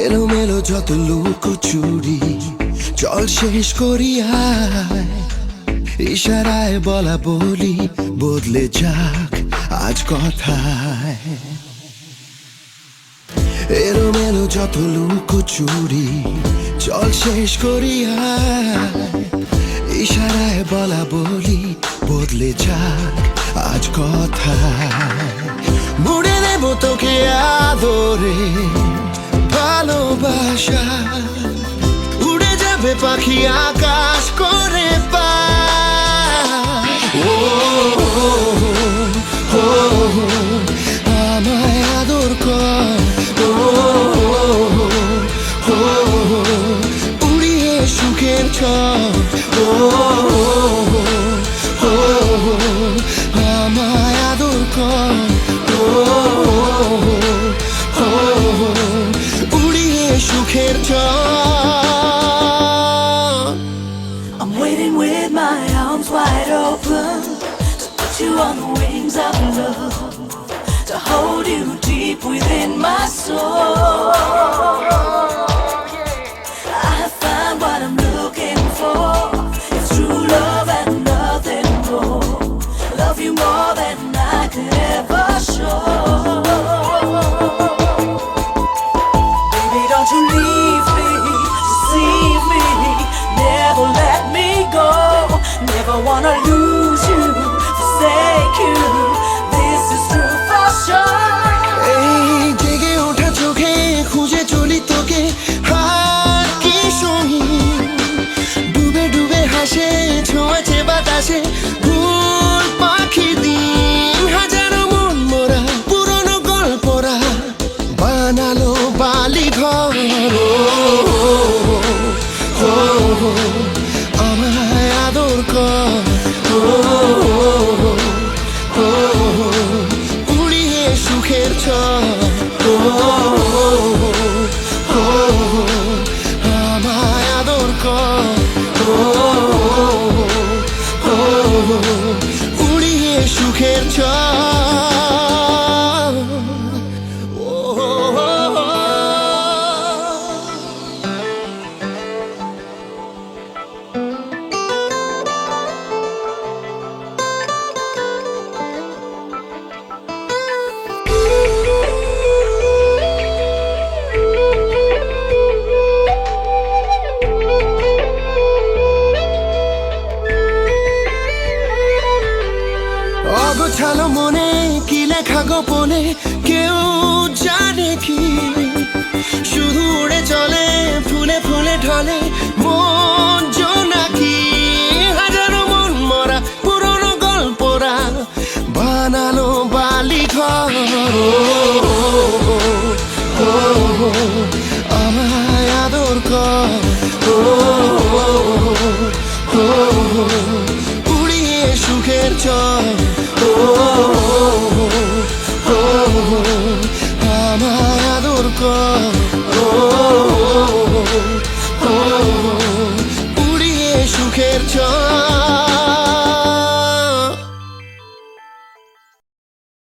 এলোমেলো যত লুকোচুরি চল শেষ করি আয়। ইশারায় বলা বলি বদলে যাক আজ কথায়। এলোমেলো যত লুকোচুরি চল শেষ করি আয়। ইশারায় বলা বলি বদলে যাক আজ কথায়। মুড়ে দেব তোকে আদরে ভালোবাসা, উড়ে যাবে পাখি আকাশ করে পায়। ও আমায় আদর কর, উড়িয়ে সুখের ছড়। আমায় আদর কর, উড়িয়ে সুখের ছড়। I'm waiting with my arms wide open to put you on the wings of love, to hold you deep within my soul. I find what I'm looking for. It's true love and nothing more. Love you more than I could ever show. Baby, don't you leave me, deceive me, never let me go. Never wanna lose you, forsake you. This is true for sure. এই জেগে ওঠা চোখে খুঁজে চলি তোকে, হার কি সহি ডুবে ডুবে হাসে ছোঁয়াছে বাতাসে ভুল পাখি দিন। হাজারো মন মোরা পুরনো গল্পরা বানালো বালি ঘর। আমায় আদর কর, উড়িয়ে সুখের ছড়। আমায় আদর কর, উড়িয়ে সুখের ছড়। অগোছালো মনে কি লেখা গোপনে কেউ জানে কি? শুধু উড়ে চলে ফুলে ফুলে ঢলে মন জোনাকি। হাজারো মন মরা পুরনো গল্পরা বানালো বালি ঘর। আমায় আদর কর, উড়িয়ে সুখের ছড়। আমায় আদর কর, উড়িয়ে সুখের ছড়।